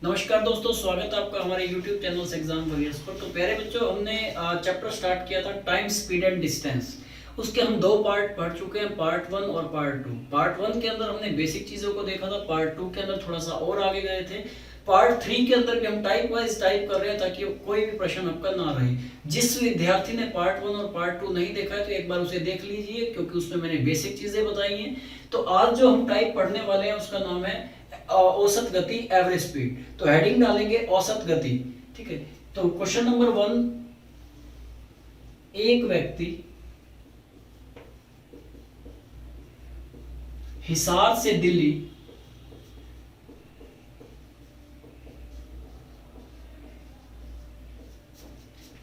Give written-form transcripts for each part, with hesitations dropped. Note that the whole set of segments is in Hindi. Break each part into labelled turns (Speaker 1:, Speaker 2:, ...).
Speaker 1: नमस्कार दोस्तों, स्वागत है आपका हमारे YouTube चैनल से एग्जाम वॉरियर्स पर। तो प्यारे बच्चों, हमने चैप्टर स्टार्ट किया था टाइम, स्पीड एंड डिस्टेंस। उसके हम दो पार्ट पढ़ चुके हैं, पार्ट 1 और पार्ट 2। पार्ट 1 के अंदर हमने बेसिक चीज़ों को देखा था, पार्ट 2 के अंदर थोड़ा सा और आगे गए थे। पार्ट 3 के अंदर भी हम टाइप वाइज टाइप कर रहे हैं ताकि कोई भी प्रश्न आपका ना रहे। जिस विद्यार्थी ने पार्ट 1 और पार्ट 2 नहीं देखा है तो एक बार उसे देख लीजिए, क्योंकि उसमें मैंने बेसिक चीज़ें बताई हैं। तो आज जो हम टाइप पढ़ने वाले हैं उसका नाम है औसत गति, एवरेज स्पीड। तो हेडिंग डालेंगे औसत गति। ठीक है, तो क्वेश्चन नंबर 1, एक व्यक्ति हिसार से दिल्ली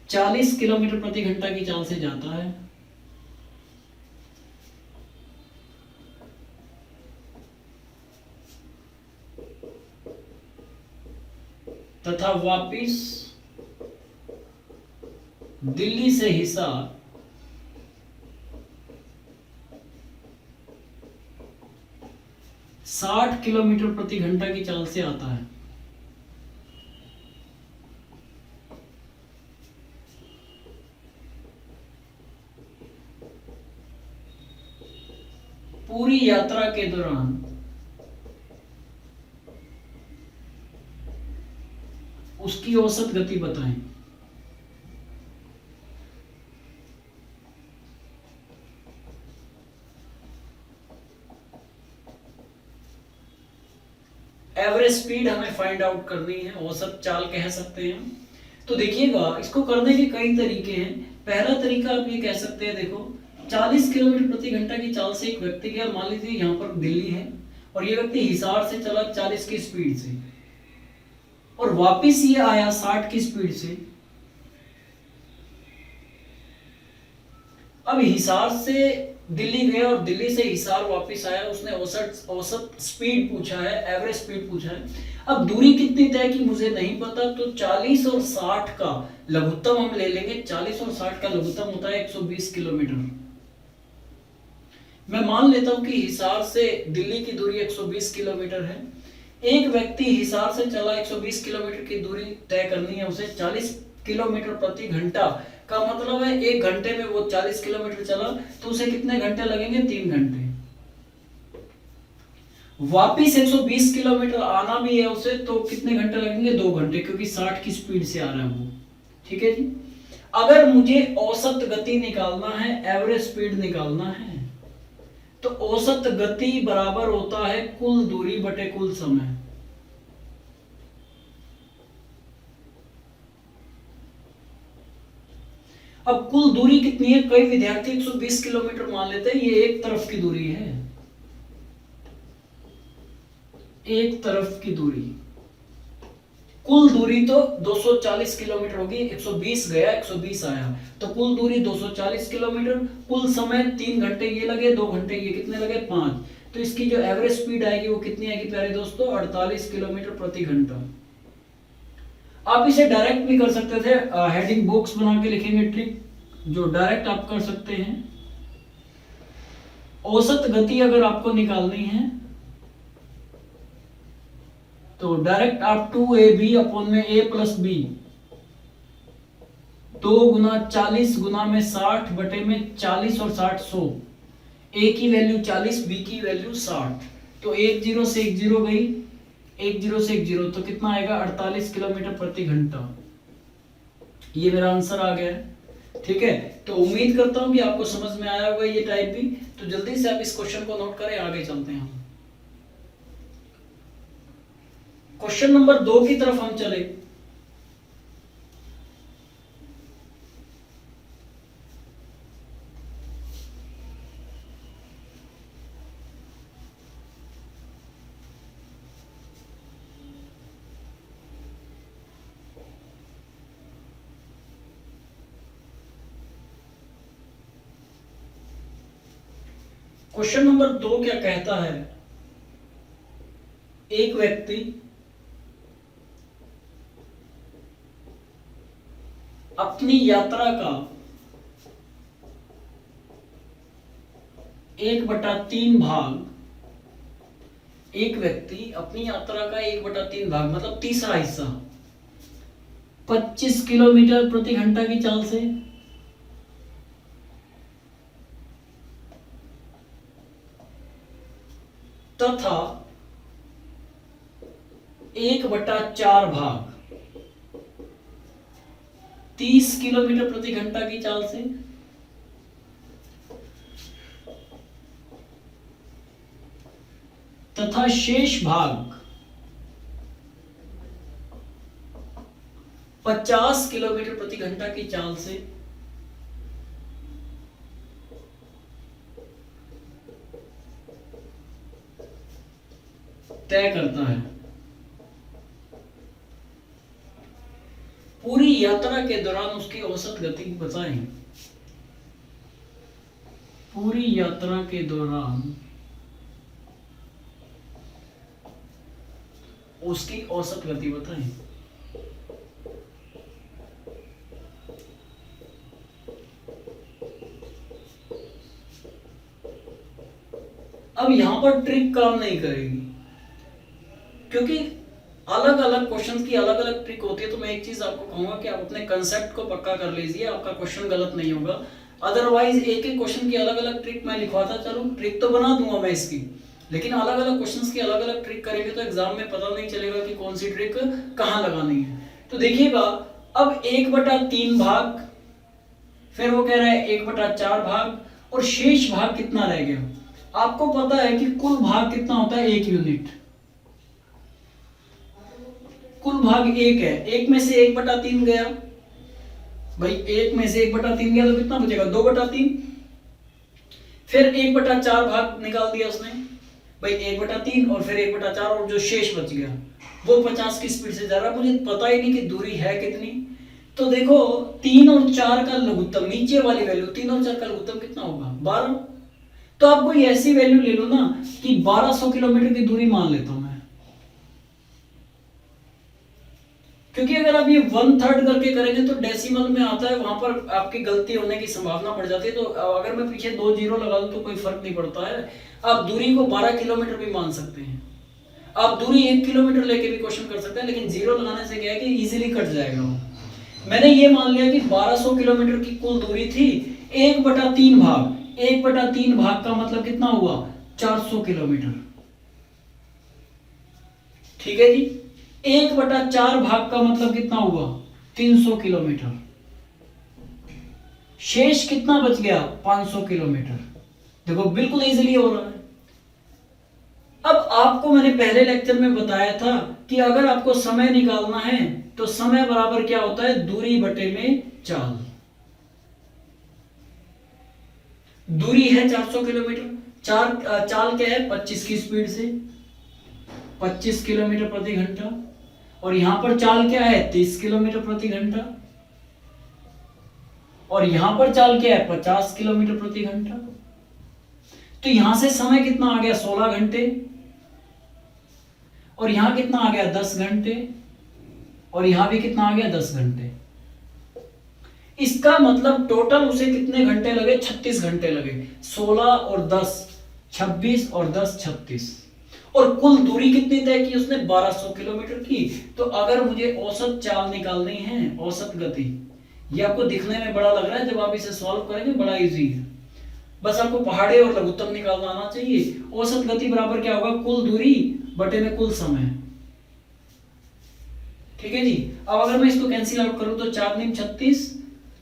Speaker 1: 40 किलोमीटर प्रति घंटा की चाल से जाता है तथा वापिस दिल्ली से हिसार 60 किलोमीटर प्रति घंटा की चाल से आता है। पूरी यात्रा के दौरान उसकी औसत गति बताएं। एवरेज स्पीड हमें फाइंड आउट करनी है, औसत चाल कह सकते हैं हम। तो देखिएगा, इसको करने के कई तरीके हैं। पहला तरीका आप ये कह सकते हैं, देखो 40 किलोमीटर प्रति घंटा की चाल से एक व्यक्ति गया, मान लीजिए यहाँ पर दिल्ली है और ये व्यक्ति हिसार से चला 40 की स्पीड से और वापिस ये आया 60 की स्पीड से। अब हिसार से दिल्ली गया और दिल्ली से हिसार वापस आया, उसने औसत स्पीड पूछा है, एवरेज स्पीड पूछा है। अब दूरी कितनी तय की मुझे नहीं पता, तो 40 और 60 का लघुत्तम हम ले लेंगे। 40 और 60 का लघुत्तम होता है 120 किलोमीटर। मैं मान लेता हूं कि हिसार से दिल्ली की दूरी 120 किलोमीटर है। एक व्यक्ति हिसार से चला, 120 किलोमीटर की दूरी तय करनी है उसे 40 किलोमीटर प्रति घंटा का मतलब है 1 घंटे में वो 40 किलोमीटर चला, तो उसे कितने घंटे लगेंगे? 3 घंटे। वापिस 120 किलोमीटर आना भी है उसे, तो कितने घंटे लगेंगे? 2 घंटे, क्योंकि 60 की स्पीड से आ रहा है वो। ठीक है जी। अगर मुझे औसत गति निकालना है, एवरेज स्पीड निकालना है, तो औसत गति बराबर होता है कुल दूरी बटे कुल समय। अब कुल दूरी कितनी है? कई विद्यार्थी 120 किलोमीटर मान लेते हैं, ये एक तरफ की दूरी है, एक तरफ की दूरी। कुल दूरी तो 240 किलोमीटर होगी। 120 गया, 120 आया, तो कुल दूरी 240 किलोमीटर। कुल समय 3 घंटे ये लगे, 2 घंटे ये, कितने लगे? 5। तो इसकी जो एवरेज स्पीड आएगी वो कितनी आएगी प्यारे दोस्तों? 48 किलोमीटर प्रति घंटा। आप इसे डायरेक्ट भी कर सकते थे, हेडिंग बॉक्स बना के लिखेंगे ट्रिक, जो डायरेक्ट आप कर सकते हैं। औसत गति अगर आपको निकालनी है तो डायरेक्ट आप 2ab अपॉन में a प्लस b, 2 गुना 40 गुना में 60 बटे में 40 और 60 100। a की वैल्यू 40, b की वैल्यू 60, तो 1 0 से 1 0 गई, 1 0 से 1 0, तो कितना आएगा? 48 किलोमीटर प्रति घंटा। ये मेरा आंसर आ गया है। ठीक है, तो उम्मीद करता हूं कि आपको समझ में आया होगा ये टाइप भी। तो जल्दी से आप इस क्वेश्चन को नोट करें, आगे चलते हैं हम। क्वेश्चन नंबर 2 की तरफ हम चले। क्वेश्चन नंबर 2 क्या कहता है? एक व्यक्ति अपनी यात्रा का 1/3 भाग एक व्यक्ति अपनी यात्रा का 1/3 भाग मतलब तीसरा हिस्सा 25 किलोमीटर प्रति घंटा की चाल से तथा 1/4 भाग 30 किलोमीटर प्रति घंटा की चाल से तथा शेष भाग 50 किलोमीटर प्रति घंटा की चाल से तय करता है। पूरी यात्रा के दौरान उसकी औसत गति बताएं। पूरी यात्रा के दौरान उसकी औसत गति बताएं। अब यहां पर ट्रिक काम नहीं करेगी, क्योंकि अलग अलग क्वेश्चन की अलग अलग ट्रिक होती है। तो मैं एक चीज आपको कहूंगा कि आप अपने कंसेप्ट को पक्का कर लीजिए, आपका क्वेश्चन गलत नहीं होगा। अदरवाइज एक एक क्वेश्चन की अलग अलग ट्रिक मैं लिखवाता चलूं, ट्रिक तो बना दूंगा मैं इसकी, लेकिन अलग अलग क्वेश्चंस की अलग अलग ट्रिक करेंगे तो एग्जाम में पता नहीं चलेगा कि कौन सी ट्रिक कहां लगानी है। तो देखिएगा, अब 1/3 भाग, फिर वो कह रहा है 1/4 भाग, और शेष भाग कितना रह गया। आपको पता है कि कुल भाग कितना होता है, 1 यूनिट। कुल भाग 1 है, 1 में से 1/3 गया भाई, 1 में से 1/3 गया तो कितना बचेगा, 2/3। फिर 1/4 भाग निकाल दिया उसने भाई, 1/3 और फिर 1/4, और जो शेष बच गया वो 50 की स्पीड से जा रहा। मुझे पता ही नहीं कि दूरी है कितनी। तो देखो 3 और 4 का लघुत्तम, नीचे वाली वैल्यू 3 और 4 का लघुत्तम कितना होगा, 12। तो आप कोई ऐसी वैल्यू ले लो ना कि 1200 किलोमीटर की दूरी मान लेता हूं मैं, क्योंकि अगर आप ये 1/3 करके करेंगे तो डेसिमल में आता है, वहां पर आपकी गलती होने की संभावना बढ़ जाती है। तो अगर मैं पीछे 2 जीरो लगा दूं तो कोई फर्क नहीं पड़ता है। आप दूरी को 12 किलोमीटर भी मान सकते हैं, आप दूरी 1 किलोमीटर लेके भी क्वेश्चन कर सकते हैं, लेकिन जीरो लगाने से क्या है कि इजीली कट जाएगा वो। मैंने ये मान लिया कि 1200 किलोमीटर की कुल दूरी थी, 1/3 भाग, 1/3 भाग का मतलब कितना हुआ, 400 किलोमीटर। ठीक है जी, 1/4 भाग का मतलब कितना हुआ, 300 किलोमीटर। शेष कितना बच गया, 500 किलोमीटर। देखो बिल्कुल इजीली हो रहा है। अब आपको मैंने पहले लेक्चर में बताया था कि अगर आपको समय निकालना है तो समय बराबर क्या होता है, दूरी बटे में चाल। दूरी है 400 किलोमीटर, चाल क्या है, 25 की स्पीड से 25 किलोमीटर प्रति घंटा, और यहां पर चाल क्या है, 30 किलोमीटर प्रति घंटा, और यहां पर चाल क्या है, 50 किलोमीटर प्रति घंटा। तो यहां से समय कितना आ गया, 16 घंटे, और यहां कितना आ गया, 10 घंटे, और यहां भी कितना आ गया, 10 घंटे। इसका मतलब टोटल उसे कितने घंटे लगे, 36 घंटे लगे। 16 और 10 26, और 10 36, और कुल दूरी कितनी तय की उसने, 1200 किलोमीटर की। तो अगर मुझे औसत चाल निकालनी है, औसत गति, ये आपको दिखने में बड़ा लग रहा है, जब आप इसे सॉल्व करेंगे बड़ा इजी है। बस आपको पहाड़े और लघुत्तम निकालना आना चाहिए। औसत गति बराबर क्या होगा, कुल दूरी बटे में कुल समय। ठीक है जी। अब अगर मैं इसको कैंसिल आउट करूं तो 4 × 36,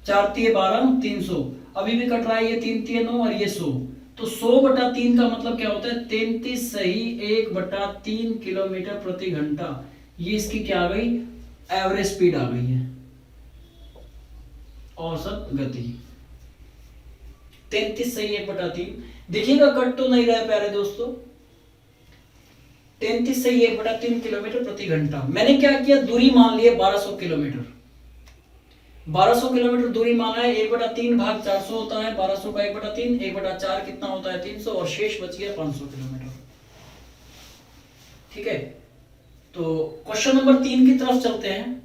Speaker 1: 4 × 12, 300। अभी भी कट रहा है, ये 3 × 9 और ये 100। तो 100/3 का मतलब क्या होता है, 33 सही 1/3 किलोमीटर प्रति घंटा। ये इसकी क्या आ गई, एवरेज स्पीड आ गई है, औसत गति 33 सही 1/3। देखिएगा कट तो नहीं रहा है प्यारे दोस्तों, 33 सही 1/3 किलोमीटर प्रति घंटा। मैंने क्या किया, दूरी मान ली है 1200 किलोमीटर। 1200 किलोमीटर दूरी माना है, 1/3 भाग 400 होता है, 1200 का 1/3, 1/4 कितना होता है, 300, और शेष बच गया 500 किलोमीटर। ठीक है, तो क्वेश्चन नंबर 3 की तरफ चलते हैं।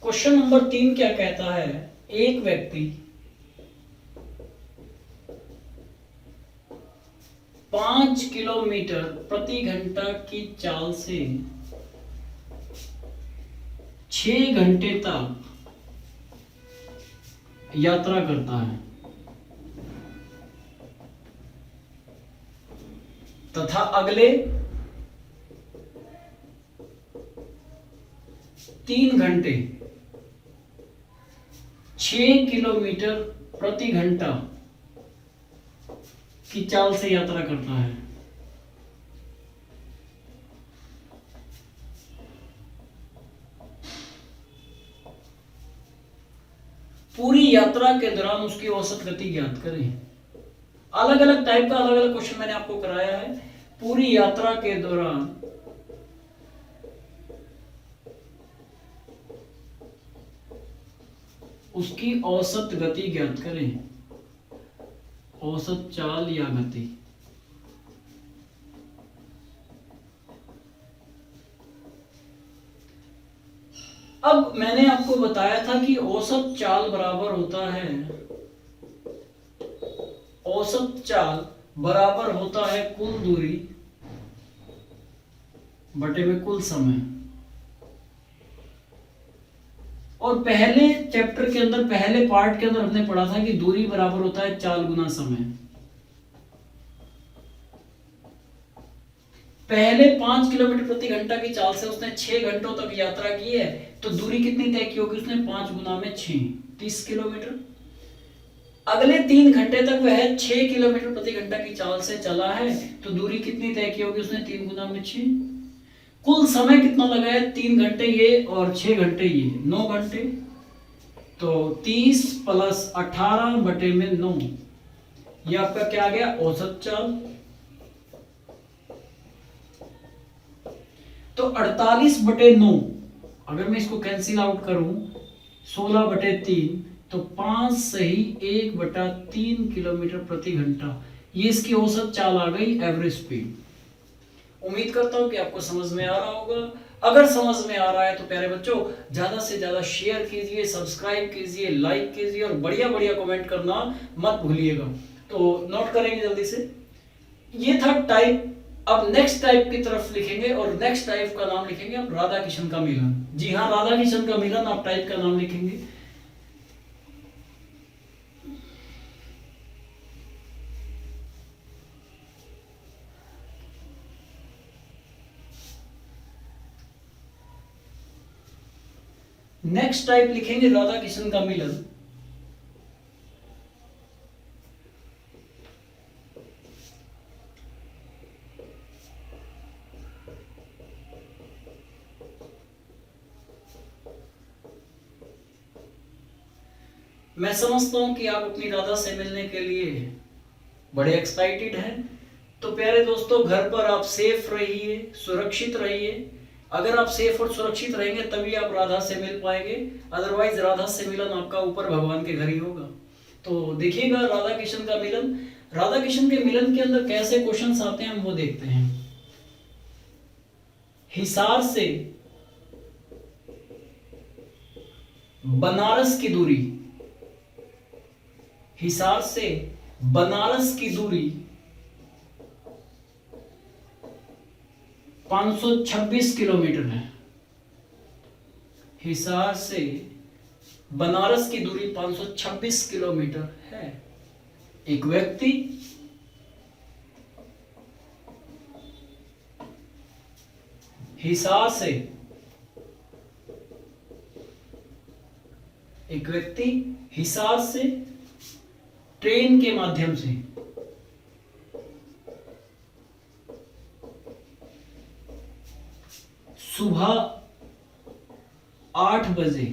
Speaker 1: क्वेश्चन नंबर 3 क्या कहता है, एक व्यक्ति 5 किलोमीटर प्रति घंटा की चाल से 6 घंटे तक यात्रा करता है तथा अगले 3 घंटे 6 किलोमीटर प्रति घंटा की चाल से यात्रा करता है। पूरी यात्रा के दौरान उसकी औसत गति ज्ञात करें। अलग अलग टाइप का अलग अलग क्वेश्चन मैंने आपको कराया है। पूरी यात्रा के दौरान उसकी औसत गति ज्ञात करें, औसत चाल या गति। अब मैंने आपको बताया था कि औसत चाल बराबर होता है, औसत चाल बराबर होता है कुल दूरी बटे में कुल समय। और पहले चैप्टर के अंदर, पहले पार्ट के अंदर हमने पढ़ा था कि दूरी बराबर होता है चाल गुना समय। पहले 5 किलोमीटर प्रति घंटा की चाल से उसने 6 घंटों तक यात्रा की है, तो दूरी कितनी तय की होगी उसने? 5 गुना में 6, 30 किलोमीटर। अगले 3 घंटे तक वह 6 किलोमीटर प्रति घंटा की चाल से चला है, तो दूरी कितनी तय की होगी उसने? 3 गुना में 6। कुल समय कितना लगा है? 3 घंटे ये और 6 घंटे ये, 9 घंटे। तो 30 प्लस 18 बटे में 9, ये आपका क्या आ गया? औसत चाल। तो 48 बटे 9, अगर मैं इसको कैंसिल आउट करूं, 16 बटे 3, तो 5 सही 1 बटा 3 किलोमीटर प्रति घंटा, ये इसकी औसत चाल आ गई, एवरेज स्पीड। उम्मीद करता हूं कि आपको समझ में आ रहा होगा। अगर समझ में आ रहा है तो प्यारे बच्चों ज्यादा से ज्यादा शेयर कीजिए, सब्सक्राइब कीजिए, लाइक कीजिए और बढ़िया बढ़िया कमेंट करना मत भूलिएगा। तो नोट करेंगे जल्दी से। ये था टाइप। अब नेक्स्ट टाइप की तरफ लिखेंगे और नेक्स्ट टाइप का नाम लिखेंगे आप राधा किशन का मिलन। जी हाँ, राधा किशन का मिलन आप टाइप का नाम लिखेंगे। नेक्स्ट टाइप लिखेंगे राधा किशन का मिलन। मैं समझता हूं कि आप अपनी राधा से मिलने के लिए बड़े एक्साइटेड हैं। तो प्यारे दोस्तों, घर पर आप सेफ रहिए, सुरक्षित रहिए। अगर आप सेफ और सुरक्षित रहेंगे तभी आप राधा से मिल पाएंगे, अदरवाइज राधा से मिलन आपका ऊपर भगवान के घर ही होगा। तो देखिएगा राधा किशन का मिलन। राधा किशन के मिलन के अंदर कैसे क्वेश्चंस आते हैं हम वो देखते हैं। हिसार से बनारस की दूरी, हिसार से बनारस की दूरी 526 किलोमीटर है। हिसार से बनारस की दूरी 526 किलोमीटर है। एक व्यक्ति हिसार से, एक व्यक्ति हिसार से ट्रेन के माध्यम से सुबह 8 बजे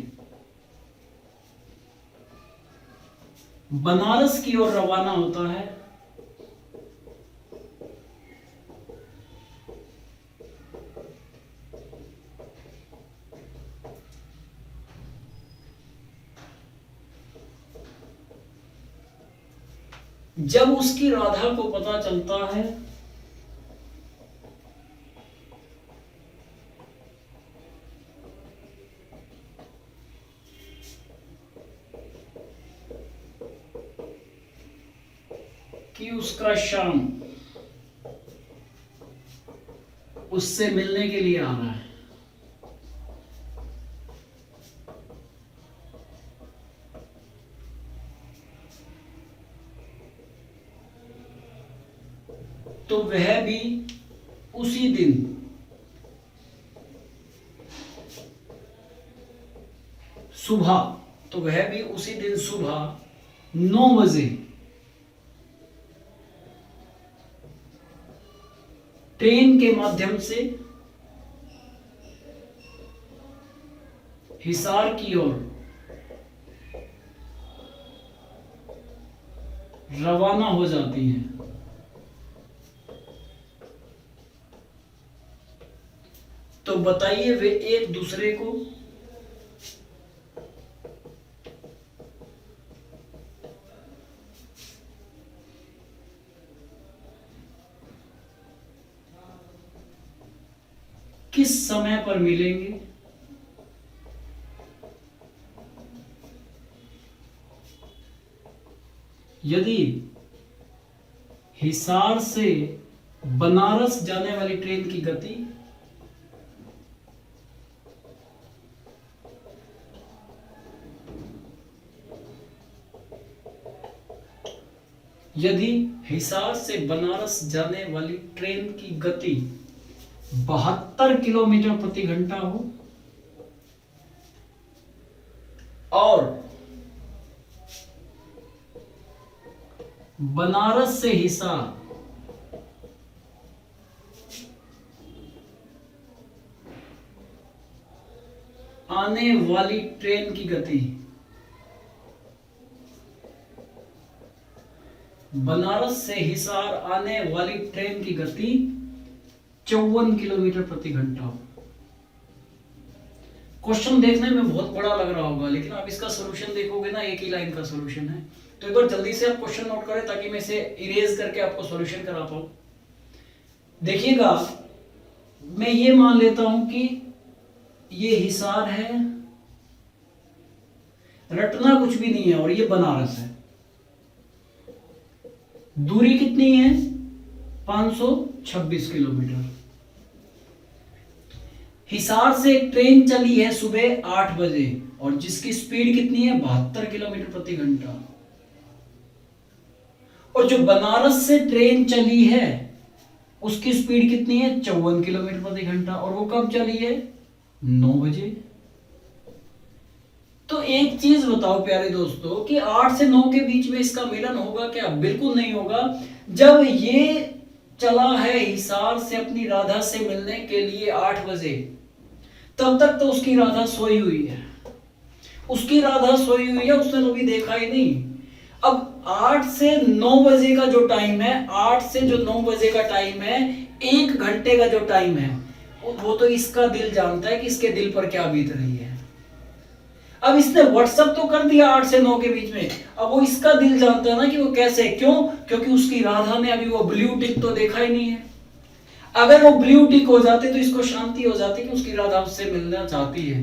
Speaker 1: बनारस की ओर रवाना होता है। जब उसकी राधा को पता चलता है कि उसका शाम उससे मिलने के लिए आ रहा है। तो वह भी उसी दिन सुबह, तो वह भी उसी दिन सुबह 9 बजे ट्रेन के माध्यम से हिसार की ओर रवाना हो जाती हैं। तो बताइए वे एक दूसरे को किस समय पर मिलेंगे? यदि हिसार से बनारस जाने वाली ट्रेन की गति यदि हिसार से बनारस जाने वाली ट्रेन की गति 72 किलोमीटर प्रति घंटा हो और बनारस से हिसार आने वाली ट्रेन की गति बनारस से हिसार आने वाली ट्रेन की गति 54 किलोमीटर प्रति घंटा हो। क्वेश्चन देखने में बहुत बड़ा लग रहा होगा, लेकिन आप इसका सॉल्यूशन देखोगे ना, एक ही लाइन का सॉल्यूशन है। तो एक बार जल्दी से आप क्वेश्चन नोट करें ताकि मैं इसे इरेज करके आपको सॉल्यूशन करा पाऊं। देखिएगा, मैं ये मान लेता हूं कि ये हिसार है, रटना कुछ भी नहीं है, और ये बनारस है। दूरी कितनी है? 526 किलोमीटर। हिसार से एक ट्रेन चली है सुबह 8 बजे और जिसकी स्पीड कितनी है? 72 किलोमीटर प्रति घंटा। और जो बनारस से ट्रेन चली है उसकी स्पीड कितनी है? 54 किलोमीटर प्रति घंटा। और वो कब चली है? 9 बजे। तो एक चीज बताओ प्यारे दोस्तों कि 8 से 9 के बीच में इसका मिलन होगा क्या? बिल्कुल नहीं होगा। जब ये चला है हिसार से अपनी राधा से मिलने के लिए 8 बजे, तब तक तो उसकी राधा सोई हुई है। उसकी राधा सोई हुई है, उसने तो भी देखा ही नहीं। अब 8 से 9 बजे का जो टाइम है, 8 से जो 9 बजे का टाइम है, 1 घंटे का जो टाइम है, वो तो इसका दिल जानता है कि इसके दिल पर क्या बीत रही है। अब इसने व्हाट्सएप तो कर दिया 8 से 9 के बीच में, अब वो इसका दिल जानता है ना कि वो कैसे, क्यों? क्योंकि उसकी राधा ने अभी वो ब्लू टिक तो देखा ही नहीं है। अगर वो ब्लू टिक हो जाते तो इसको शांति हो जाती कि उसकी राधा उससे मिलना चाहती है।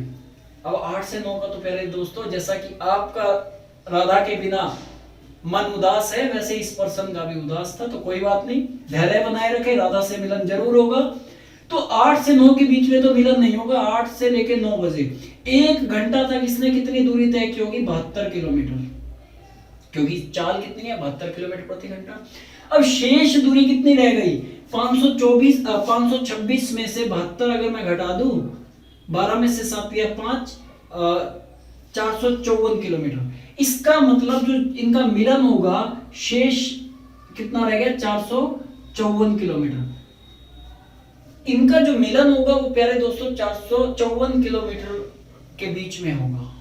Speaker 1: अब 8 से 9 का तो प्यारे दोस्तों, जैसा कि आपका राधा के बिना मन उदास है, वैसे इस पर्सन का भी उदास था। तो कोई बात नहीं, धैर्य बनाए रखे, राधा से मिलन जरूर होगा। तो 8 से 9 के बीच में तो मिलन नहीं होगा। 8 से लेके 9 बजे 1 घंटा तक इसने कितनी दूरी तय की होगी? 72 किलोमीटर, क्योंकि चाल कितनी है? 72 किलोमीटर प्रति घंटा। अब शेष दूरी कितनी रह गई? 526 में से 72 अगर मैं घटा दूं, 12 में से 7 या 5, 454 किलोमीटर। इसका मतलब जो इनका मिलन होगा, शेष कितना रह गया? 454 किलोमीटर। इनका जो मिलन होगा वो प्यारे दोस्तों 454 किलोमीटर के बीच में होगा।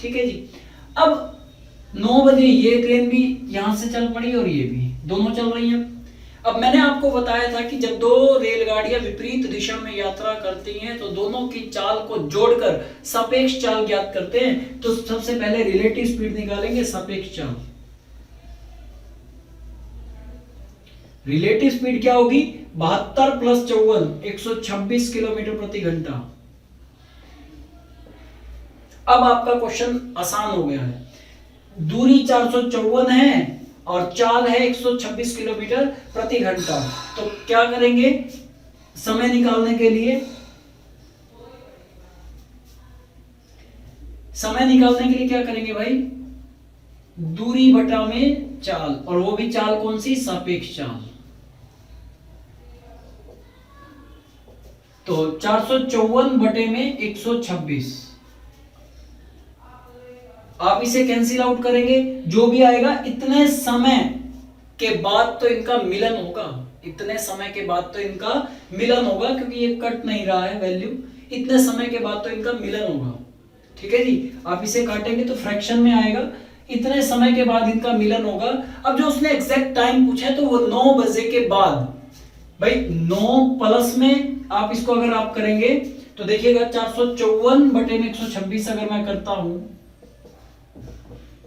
Speaker 1: ठीक है जी। अब 9 बजे ये ट्रेन भी यहां से चल पड़ी और ये भी, दोनों चल रही हैं। अब मैंने आपको बताया था कि जब 2 रेलगाड़ियां विपरीत दिशा में यात्रा करती हैं तो दोनों की चाल को जोड़कर सापेक्ष चाल ज्ञात करते हैं। तो सबसे पहले रिलेटिव स्पीड निकालेंगे, सापेक्ष चाल। रिलेटिव स्पीड क्या होगी? 72 प्लस 54, 126 किलोमीटर प्रति घंटा। अब आपका क्वेश्चन आसान हो गया है। दूरी 454 है और चाल है 126 किलोमीटर प्रति घंटा। तो क्या करेंगे समय निकालने के लिए, समय निकालने के लिए क्या करेंगे भाई, दूरी बटा में चाल, और वो भी चाल कौन सी, सापेक्ष चाल। तो 454 बटे में 126, आप इसे कैंसिल आउट करेंगे, जो भी आएगा इतने समय के बाद तो इनका मिलन होगा, इतने समय के बाद तो इनका मिलन होगा, क्योंकि ये कट नहीं रहा है वैल्यू, इतने समय के बाद तो इनका मिलन होगा। ठीक है जी, आप इसे काटेंगे तो फ्रैक्शन में आएगा, इतने समय के बाद इनका मिलन होगा। अब जो उसने एग्जैक्ट टाइम पूछा है तो वो 9 बजे के बाद, भाई 9 प्लस में आप इसको अगर आप करेंगे तो देखिएगा 454 बटे में 126 अगर मैं करता हूं,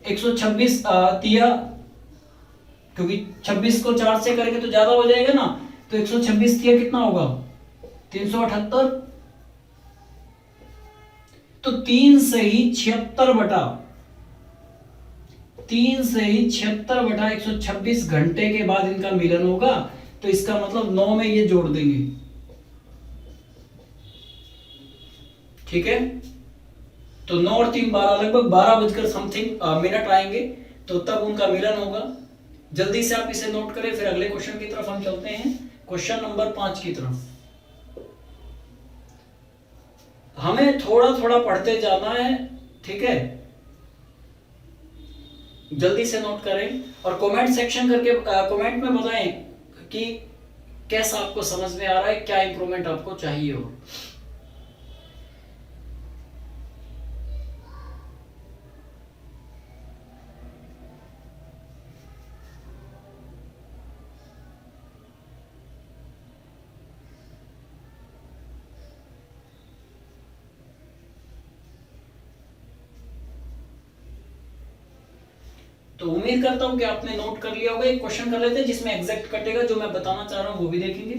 Speaker 1: 126 तिया, क्योंकि 26 को 4 से करेंगे तो ज्यादा हो जाएगा ना, तो 126 तिया कितना होगा, 378। तो 3 से ही 76 बटा 126 घंटे के बाद इनका मिलन होगा। तो इसका मतलब 9 में ये जोड़ देंगे। ठीक है, तो 9 और 3 12, लगभग 12 बजकर समथिंग मिनट आएंगे, तो तब उनका मिलन होगा। जल्दी से आप इसे नोट करें, फिर अगले क्वेश्चन की तरफ हम चलते हैं, क्वेश्चन नंबर 5 की तरफ। हमें थोड़ा थोड़ा पढ़ते जाना है, ठीक है, जल्दी से नोट करें और कमेंट सेक्शन करके कमेंट में बताएं कि कैसा आपको समझ में आ रहा है, क्या इंप्रूवमेंट आपको चाहिए हो। तो उम्मीद करता हूं कि आपने नोट कर लिया होगा। एक क्वेश्चन कर लेते हैं जिसमें एग्जैक्ट कटेगा, जो मैं बताना चाह रहा हूं वो भी देखेंगे।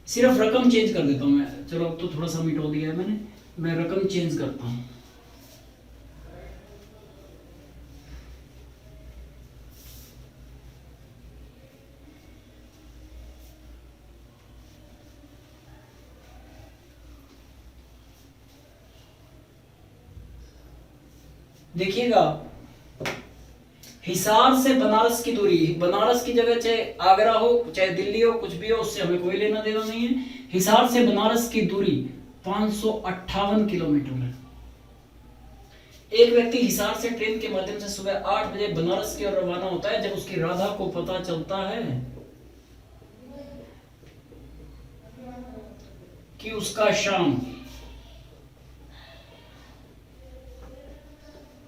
Speaker 1: सिर्फ रकम चेंज कर देता हूं मैं, चलो अब तो थोड़ा सा मिटो दिया है मैंने, मैं रकम चेंज करता हूं। देखिएगा, हिसार से बनारस की दूरी, बनारस की जगह चाहे आगरा हो चाहे दिल्ली हो, कुछ भी हो, उससे हमें कोई लेना देना नहीं है। हिसार से बनारस की दूरी 558 किलोमीटर है। एक व्यक्ति हिसार से ट्रेन के माध्यम से सुबह 8 बजे बनारस की ओर रवाना होता है। जब उसकी राधा को पता चलता है कि उसका शाम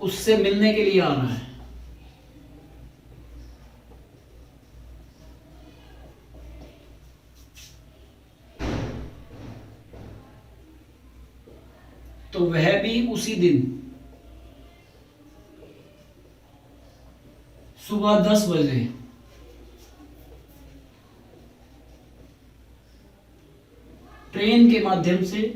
Speaker 1: उससे मिलने के लिए आ रहा है, तो वह भी उसी दिन सुबह 10 बजे ट्रेन के माध्यम से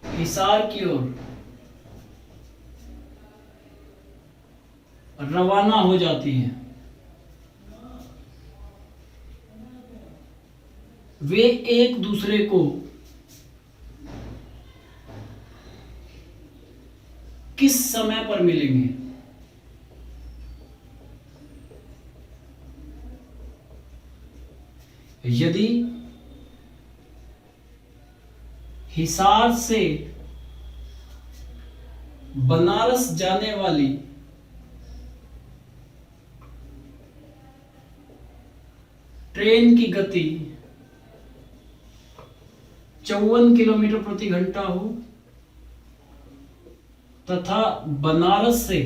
Speaker 1: हिसार की ओर रवाना हो जाती है। वे एक दूसरे को किस समय पर मिलेंगे? यदि हिसार से बनारस जाने वाली ट्रेन की गति 54 किलोमीटर प्रति घंटा हो तथा बनारस से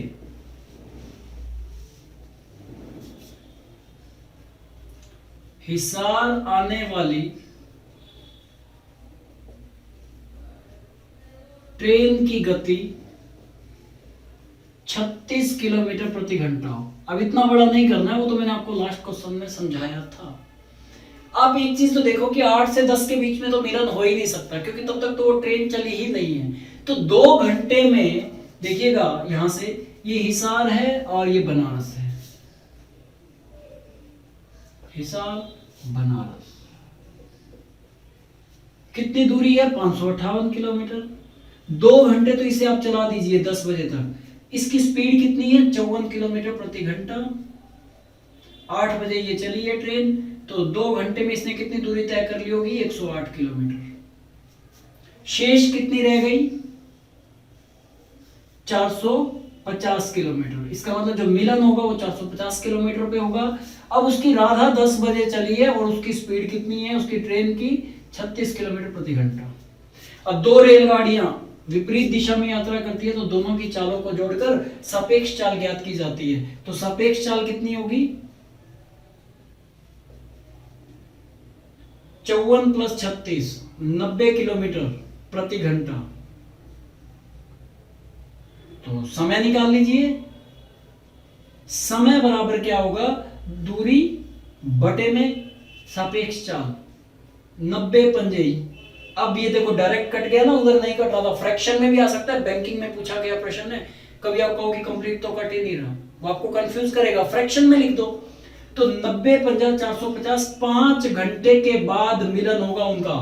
Speaker 1: हिसार आने वाली ट्रेन की गति 36 किलोमीटर प्रति घंटा हो। अब इतना बड़ा नहीं करना है, वो तो मैंने आपको लास्ट क्वेश्चन में समझाया था। अब एक चीज तो देखो कि 8 से 10 के बीच में तो मिलन हो ही नहीं सकता, क्योंकि तब तक तो वो ट्रेन चली ही नहीं है। तो 2 घंटे में देखिएगा, यहां से ये हिसार है और ये बनारस है, हिसार बनारस। कितनी दूरी है? 558 किलोमीटर। 2 घंटे तो इसे आप चला दीजिए 10 बजे तक। इसकी स्पीड कितनी है? 54 किलोमीटर प्रति घंटा। 8 बजे ये चली है ट्रेन, तो 2 घंटे में इसने कितनी दूरी तय कर ली होगी? 108 किलोमीटर। शेष कितनी रह गई? 450 किलोमीटर। इसका मतलब जो मिलन होगा वो 450 किलोमीटर पे होगा। अब उसकी राधा 10 बजे चली है और उसकी स्पीड कितनी है उसकी ट्रेन की? 36 किलोमीटर प्रति घंटा। अब 2 रेलगाड़ियां विपरीत दिशा में यात्रा करती है, तो दोनों की चालों को जोड़कर सापेक्ष चाल ज्ञात की जाती है। तो सापेक्ष चाल कितनी होगी? 54 + 36, 90 किलोमीटर प्रति घंटा। तो समय निकाल लीजिए। समय बराबर क्या होगा? दूरी बटे में सापेक्ष चाल, 90 पंजे। अब ये देखो डायरेक्ट कट गया ना, उधर नहीं कट रहा था, फ्रैक्शन में भी आ सकता है। बैंकिंग में पूछा गया प्रश्न है, कभी आप कहोगे कंप्लीट तो कट ही नहीं रहा, वो आपको कंफ्यूज करेगा, फ्रैक्शन में लिख दो। तो 90 पंजा 450, 5 घंटे के बाद मिलन होगा उनका।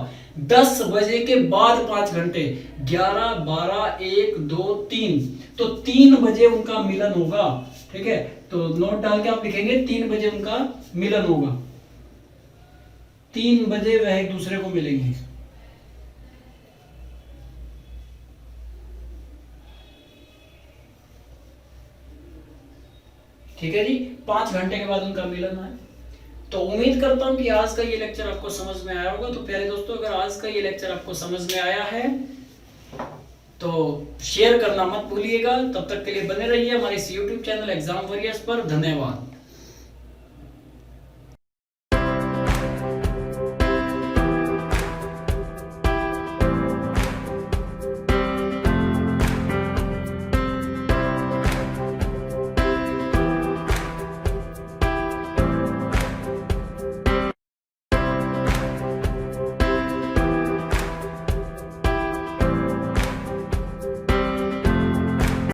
Speaker 1: 10 बजे के बाद 5 घंटे, 11, 12, 1, 2, 3, तो 3 बजे उनका मिलन होगा। ठीक है, तो नोट डाल के आप लिखेंगे 3 बजे उनका मिलन होगा। 3 बजे वह एक दूसरे को मिलेंगे। ठीक है जी, 5 घंटे के बाद उनका मिलन है। तो उम्मीद करता हूं कि आज का ये लेक्चर आपको समझ में आया होगा। तो प्यारे दोस्तों, अगर आज का ये लेक्चर आपको समझ में आया है तो शेयर करना मत भूलिएगा। तब तक के लिए बने रहिए हमारे इस YouTube चैनल एग्जाम वॉरियर्स पर। धन्यवाद।